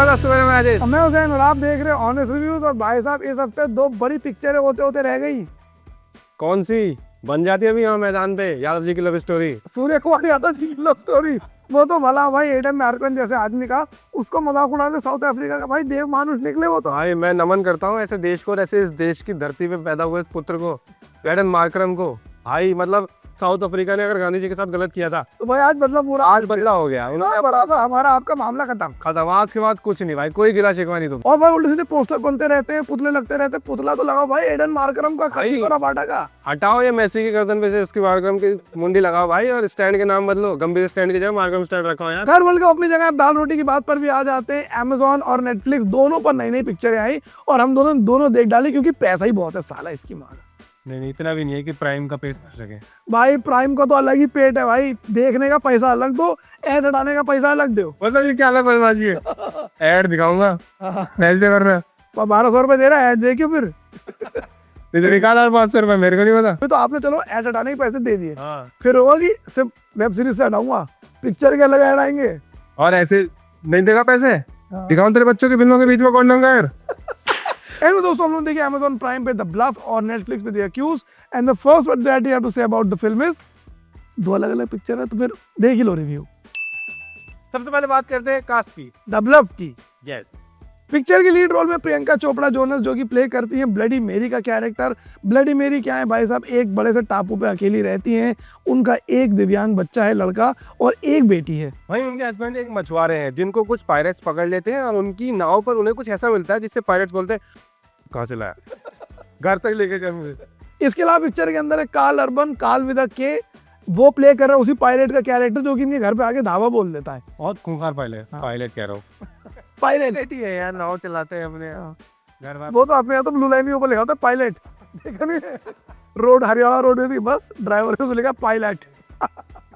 जबरदस्त मेरे में राजेश। मैं हुसैन और आप देख रहे हैं ऑनेस्ट रिव्यूज। और भाई साहब इस हफ्ते दो बड़ी पिक्चरें होते होते रह गई। कौन सी बन जाती है अभी यहाँ मैदान पे? यादव जी की लव स्टोरी। सूर्य कुमार यादव जी की लव स्टोरी। वो तो भला भाई एडम मैरकन जैसे आदमी का उसको मजाक उड़ाते साउथ अफ्रीका का भाई देव मानुष निकले वो तो। भाई मैं नमन करता हूँ ऐसे देश को और ऐसे इस देश की धरती पे पैदा हुए इस पुत्र को, एडन मार्करम को। भाई मतलब साउथ अफ्रीका ने अगर गांधी जी के साथ गलत किया था तो भाई आज मतलब पूरा आज बदला हो गया। उन्होंने बड़ा सा हमारा आपका मामला खत्म। आज के बाद कुछ नहीं भाई, कोई गिला शिकवा नहीं तुम। और भाई उल्टे सीधे पोस्टर बनते रहते हैं, पुतले लगते रहते हैं। पुतला तो लगाओ भाई एडन मार्करम का, भाई बाटा का। हटाओ ये मेसी की गर्दन पे से उसकी मार्करम की मुंडी लगाओ भाई, और स्टैंड के नाम बदलो। गंभीर स्टैंड की जगह मार्करम स्टैंड रखो यार। खैर वर्ल्ड कप अपनी जगह। दाल रोटी की बात पर भी आ जाते हैं। अमेजोन और नेटफ्लिक्स दोनों पर नई नई पिक्चरें आई और हम दोनों देख डाली क्योंकि पैसा ही बहुत है साला इसकी मांग। नहीं इतना भी नहीं है कि प्राइम का पेस कर सके। भाई प्राइम का तो अलग ही पेट है भाई। देखने का पैसा अलग दो, ऐड हटाने का पैसा अलग दो। मतलब ये क्या अलग बदमाशी है? ऐड दिखाऊंगा, पैसे कर रहा है 1200 रुपए दे रहा है, देखियो फिर। निकाला 500 रुपए, मेरे को नहीं पता। फिर तो आपने चलो ऐड हटाने के पैसे दे दिए, हाँ। फिर होगा कि सिर्फ वेब सीरीज से हटाऊंगा, पिक्चर के अलग ऐड आएंगे। और ऐसे नहीं देगा पैसे, दिखाऊं तेरे बच्चों की फिल्मों के बीच में कौन लूंगा यार। एंड दोस्तों हम लोग देखिए Amazon प्राइम पे द ब्लफ और नेटफ्लिक्स पे the accused. And the first what that you have to say about the film is, दो अलग अलग पिक्चर है तो फिर देख ही लो रिव्यू। सबसे पहले बात करते हैं कास्ट की, द ब्लफ की। यस। पिक्चर की लीड रोल में प्रियंका चोपड़ा जोनस जो कि प्ले करती हैं ब्लडी मेरी का कैरेक्टर। ब्लडी मेरी क्या है भाई साहब, एक बड़े से टापू पे अकेली रहती हैं। उनका एक दिव्यांग बच्चा है लड़का और एक बेटी है। भाई उनके हस्बैंड एक मछुआरे हैं जिनको कुछ पायरेट्स पकड़ लेते हैं और उनकी नाव पर उन्हें कुछ ऐसा मिलता है जिससे पायरेट्स बोलते हैं कहाँ से लाया, घर तक लेके चल मुझे। इसके अलावा पिक्चर के अंदर है कार्ल अर्बन, कार्ल विदा के, वो प्ले कर रहा है उसी पायलट का कैरेक्टर जो कि इनके घर पे आके धावा बोल देता है। बहुत खूंखार पायलट, पायलट कह रहा हूँ। पायलट ही है यार, नाव चलाते हैं अपने घर वाले। वो तो अपने यहाँ तो ब्लू लाइन के ऊपर लिखा होता है पायलट, देखा नहीं है? रोड हरियाणा रोड में थी बस, ड्राइवर को लिखा पायलट।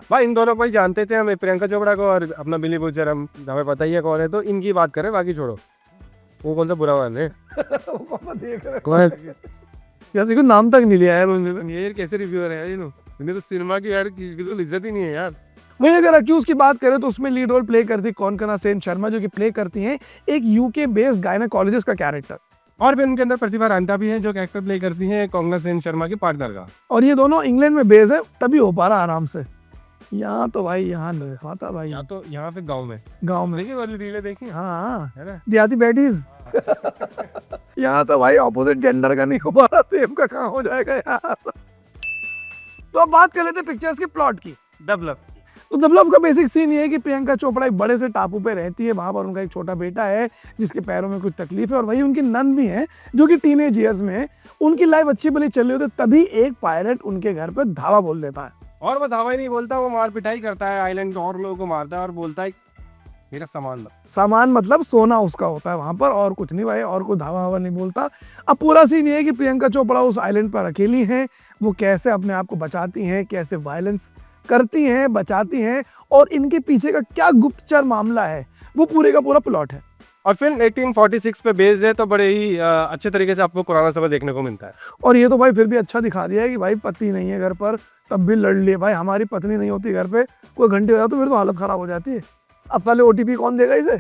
भाई इन दोनों को ही जानते थे हमें, प्रियंका चोपड़ा को और अपना बिली बूचर, हम हमें पता ही है कौन है, तो इनकी बात करें, बाकी छोड़ो। वो कौन सा बुरा मान रहे देख रहे कौन जैसे कोई नाम तक नहीं लिया यार उन्होंने। ये कैसे रिव्यूअर है यार, इन्हें तो सिनेमा की यार बिल्कुल इज्जत ही नहीं है यार। वहीं अगर अक्यूज की बात करें तो उसमें लीड रोल प्ले करती कौनकना सेन शर्मा जो कि प्ले करती हैं एक यूके बेस्ड गायनेकोलॉजिस्ट का कैरेक्टर। और भी उनके अंदर प्रतिभा रांटा भी है जो कैरेक्टर प्ले करती हैं कोंगना सेन शर्मा की पार्टनर का। और ये दोनों इंग्लैंड में बेस्ड है तभी हो पा रहा आराम से। यहाँ तो भाई यहाँ नहीं खाता भाई, या तो यहाँ पे गाँव में देखिए वाली रीलें देखी। हाँ है ना, देहाती बैटीज। यहाँ तो भाई ऑपोजिट जेंडर का नहीं हो पा रहा, सेम का कहाँ हो जाएगा यार। तो अब बात कर लेते हैं पिक्चर्स के प्लॉट की, द ब्लफ। तो द ब्लफ का बेसिक सीन ये है कि प्रियंका चोपड़ा एक बड़े से टापू पे रहती है। वहां पर उनका एक छोटा बेटा है जिसके पैरों में कुछ तकलीफ है और वही उनकी नन भी है जो कि टीनेज ईयर्स में है। उनकी लाइफ अच्छी भली चल रही होती है तभी एक पायलट उनके घर पे धावा बोल देता है। और वो धावा ही नहीं बोलता, वो मार पिटाई करता है, आइलैंड के और लोगों को मारता है और बोलता है मेरा सामान मतलब सोना उसका होता है वहां पर, और कुछ नहीं भाई, और कोई धावा हवा नहीं बोलता। अब पूरा सीन ये है कि प्रियंका चोपड़ा उस आइलैंड पर अकेली हैं, वो कैसे अपने आप को बचाती हैं, कैसे वायलेंस करती हैं, बचाती हैं, और इनके पीछे का क्या गुप्तचर मामला है वो पूरे का पूरा प्लॉट है। और फिल्म 1846 पे बेस्ड है तो बड़े ही अच्छे तरीके से आपको पुराना समय देखने को मिलता है। और ये तो भाई फिर भी अच्छा दिखा दिया है कि भाई पति नहीं है घर पर तब भी लड़ लिए। भाई हमारी पत्नी नहीं होती घर पे, कोई घंटे हो जाए तो फिर तो हालत खराब हो जाती है। अब साले ओटीपी कौन देगा इसे?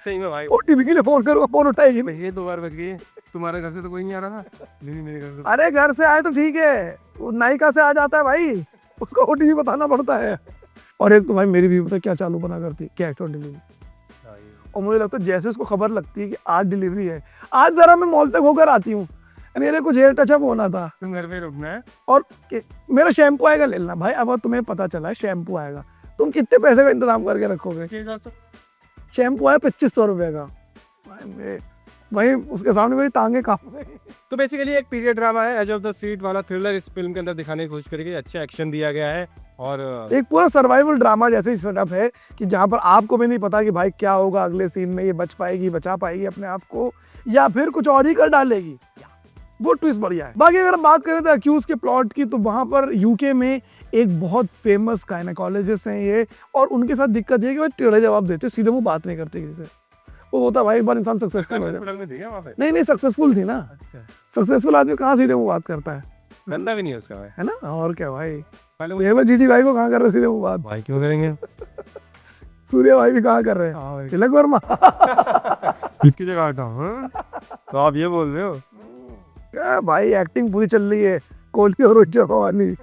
सही में भाई, ओटीपी के लिए फोन करूंगा, फोन उठाएगी नहीं। ये 2 बार बज गई, तुम्हारे घर से तो कोई नहीं आ रहा था? नहीं मेरे घर से। अरे घर से आए तो ठीक है, वो नायिका से आ जाता है भाई, उसको ओटीपी बताना पड़ता है। और एक तो भाई मेरी भी पता क्या चालू बना करती, कैश ऑन डिलीवरी। और मुझे लगता है जैसे उसको खबर लगती है कि आज डिलीवरी है, आज जरा मैं मॉल तक होकर आती हूँ, मेरे कुछ हेयर टचअप होना था, तुम घर पे रुकना है और मेरा शैम्पू आएगा ले लेना। भाई अब तुम्हें पता चला है शैम्पू आएगा, तुम कितने पैसे का इंतजाम करके रखोगे? शैम्पू आया 2500 रुपये का, भाई उसके सामने मेरी टांगे कांप गई। तो बेसिकली एक पीरियड ड्रामा है, एज ऑफ द सीट वाला थ्रिलर इस फिल्म के अंदर दिखाने की कोशिश करेगी। अच्छा एक्शन दिया गया है और एक पूरा सर्वाइवल ड्रामा जैसे ही सेटअप है कि जहाँ पर आपको भी नहीं पता कि भाई क्या होगा अगले सीन में, ये बच पाएगी, बचा पाएगी अपने आप को, या फिर कुछ और ही कर डालेगी। वो ट्विस्ट बढ़िया है। बाकी अगर हम बात करें तो अक्यूज के प्लॉट की, तो वहाँ पर यूके में एक बहुत फेमस गायनेकोलॉजिस्ट हैं ये, और उनके साथ दिक्कत ये है कि वो टेढ़े जवाब देते, सीधे मुंह बात नहीं करते किसी से। वो होता भाई एक बार इंसान सक्सेसफुल हो जाए, नहीं सक्सेसफुल थी ना, सक्सेसफुल आदमी कहाँ सीधे मुंह बात करता है, गंदा भी नहीं है उसका भाई, है ना। और क्या भाई, पहले ये जीजी भाई को कहाँ कर रहे सीधे मुंह बात, भाई क्यों करेंगे? सूर्या भाई भी कहाँ कर रहे हैं, हाँ तिलक वर्मा। इसकी जगह हटाओ, हाँ? तो आप ये बोल रहे हो? क्या भाई एक्टिंग पूरी चल रही है, कोहली और रोहित भवानी।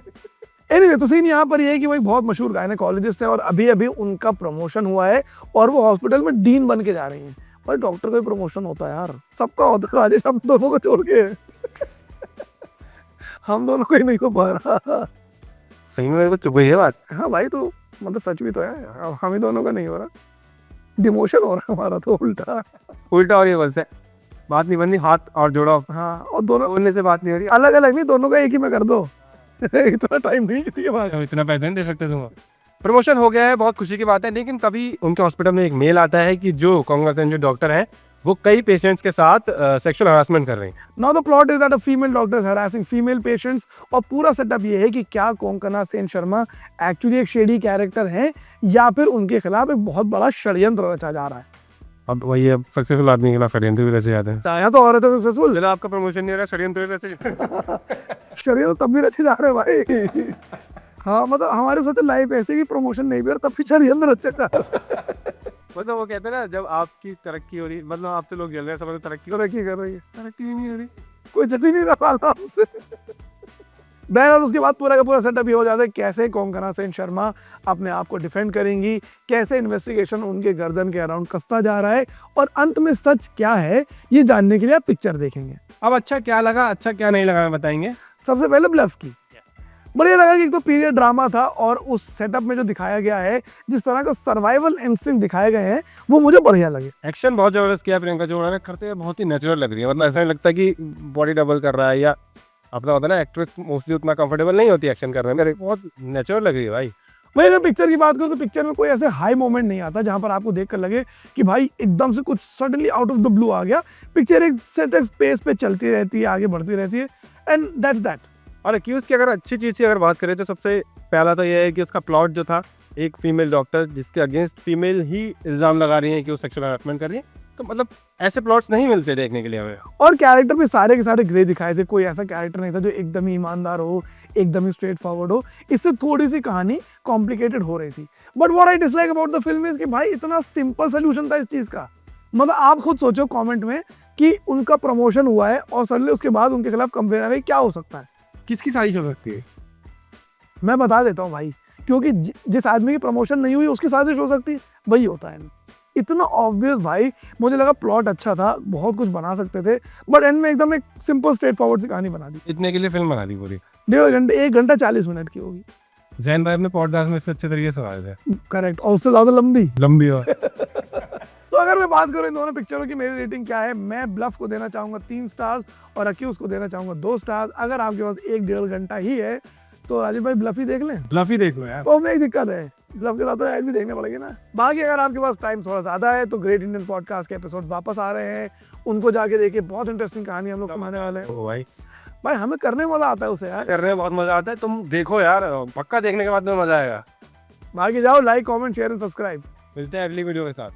एनीवे तो सीन यहाँ पर ये है कि वही बहुत मशहूर गायनेकोलॉजिस्ट है और अभी अभी उनका प्रमोशन हुआ है और वो हॉस्पिटल में डीन बन के जा रही हैं। भाई डॉक्टर का भी प्रमोशन होता है यार, सबका होता है राजेश, हम दोनों को छोड़ के। हम दोनों को ही नहीं हो पा रहा। सही में मेरे को चुप गई है बात। हाँ भाई, तो मतलब सच भी तो है, अब हम ही दोनों का नहीं हो रहा, डिमोशन हो रहा है हमारा तो उल्टा। उल्टा और ये बस है, बात नहीं बननी, हाथ और जोड़ो। हाँ, और दोनों बोलने से बात नहीं हो रही। अलग अलग नहीं, दोनों का एक ही में कर दो। इतना टाइम नहीं किसी के पास। इतना पैसा नहीं दे सकते तुम। प्रमोशन हो गया है, बहुत खुशी की बात है, लेकिन तभी उनके हॉस्पिटल में एक मेल आता है कि जो कांग्रेस जो डॉक्टर हैं वो कई पेशेंट्स के साथ सेक्सुअल हरासमेंट कर रहे हैं। Now the plot is that a female doctor harassing female patients, और पूरा सेटअप ये है कि क्या कोंकणा सेन शर्मा एक्चुअली एक शेडी कैरेक्टर है या फिर उनके खिलाफ एक बहुत बड़ा षड्यंत्र रचा जा रहा है। अब वही है, सक्सेसफुल आदमी के खिलाफ षड्यंत्र भी रचे जाते हैं। चाहे तो औरत है सक्सेसफुल, जरा आपका प्रमोशन नहीं हो रहा, षड्यंत्र रचे। षड्यंत्र तब भी रचे जा रहे हैं भाई। हाँ मतलब हमारे सोचे लाइफ ऐसे की प्रमोशन नहीं भी हो रहा, तब भी षड्यंत्र रचे जा रहे हैं। मतलब वो कहते हैं ना, जब आपकी तरक्की हो रही, मतलब आप तो लोग जल रहे हैं, समझ तरक्की कर रही है, तरक्की भी नहीं हो रही। कोई जल्दी नहीं रहा था हमसे। और उसके बाद पूरा का पूरा सेटअप ये हो जाता है कैसे कोंकणा सेन शर्मा अपने आप को डिफेंड करेंगी, कैसे इन्वेस्टिगेशन उनके गर्दन के अराउंड कसता जा रहा है और अंत में सच क्या है ये जानने के लिए आप पिक्चर देखेंगे। अब अच्छा क्या लगा, अच्छा क्या नहीं लगा, बताएंगे। सबसे पहले ब्लफ की बढ़िया लगा कि एक तो पीरियड ड्रामा था और उस सेटअप में जो दिखाया गया है, जिस तरह का सर्वाइवल इंस्टिंक्ट दिखाए गए हैं, वो मुझे बढ़िया लगे। एक्शन बहुत जबरदस्त किया प्रियंका चोपड़ा ने, करते हुए बहुत ही नेचुरल लग रही है, मतलब ऐसा नहीं लगता कि बॉडी डबल कर रहा है या अपना होता है ना, एक्ट्रेस मोस्टली उतना कंफर्टेबल नहीं होती एक्शन कर रहे हैं, बहुत नेचुरल लग रही है भाई। वही अगर पिक्चर की बात करूँ तो पिक्चर में कोई ऐसे हाई मोमेंट नहीं आता जहां पर आपको देखकर लगे कि भाई एकदम से कुछ suddenly out of the blue आ गया। पिक्चर एक सेट स्पेस पे चलती रहती है, आगे बढ़ती रहती है, एंड दैट्स दैट। और एक्यूज की अगर अच्छी चीज़ की अगर बात करें तो सबसे पहला तो यह है कि उसका प्लॉट जो था, एक फीमेल डॉक्टर जिसके अगेंस्ट फीमेल ही इल्ज़ाम लगा रही है कि वो सेक्सुअल हरासमेंट कर रही है, तो मतलब ऐसे प्लॉट्स नहीं मिलते देखने के लिए हमें। और कैरेक्टर भी सारे के सारे ग्रे दिखाए थे, कोई ऐसा कैरेक्टर नहीं था जो एकदम ही ईमानदार हो, एकदम ही स्ट्रेट फॉरवर्ड हो। इससे थोड़ी सी कहानी कॉम्प्लिकेटेड हो रही थी, but what I dislike about the film is कि भाई इतना सिंपल सोल्यूशन था इस चीज़ का। मतलब आप खुद सोचो कमेंट में कि उनका प्रमोशन हुआ है और सडनली उसके बाद उनके खिलाफ कंप्लेन आ गई, क्या हो सकता है, किसकी साजिश हो सकती है? मैं बता देता हूँ भाई, क्योंकि जिस आदमी की प्रमोशन नहीं हुई उसकी साजिश हो सकती है, वही होता है। इतना ऑब्वियस भाई, मुझे लगा प्लॉट अच्छा था, बहुत कुछ बना सकते थे, बट एंड में एकदम एक सिंपल स्ट्रेट फॉरवर्ड सी कहानी बना दी। इतने के लिए फिल्म बना दी पूरी? 1.5 घंटे, 1 घंटा 40 मिनट की होगी। जैन भाई अपने पॉडकास्ट में इससे अच्छे तरीके से सवाल थे, करेक्ट, और उससे ज्यादा लंबी हो। तो अगर मैं बात करूं इन दोनों पिक्चरों की मेरी रेटिंग क्या है, मैं ब्लफ को देना चाहूंगा 3 स्टार्स और अक्यूज को देना चाहूंगा 2 स्टार्स। अगर आपके पास 1-1.5 घंटा ही है तो राजीव भाई ब्लफ ही देख लें। ब्लफ ही देख लो यार। तो नहीं दिक्कत है, ब्लफ के साथ तो ऐड भी देखने पड़ेगी ना। बाकी अगर आपके पास टाइम थोड़ा ज्यादा है तो ग्रेट इंडियन पॉडकास्ट के एपिसोड वापस आ रहे हैं, उनको जाके देखिए, बहुत इंटरेस्टिंग कहानी हम लोग सुनाने वाले हैं। ओ भाई हमें करने में मजा आता है उसे यार, करने में बहुत मजा आता है, तुम देखो यार, पक्का देखने के बाद तुम्हें मजा आएगा। बाकी जाओ, like comment share and subscribe. मिलते हैं अगली वीडियो के साथ।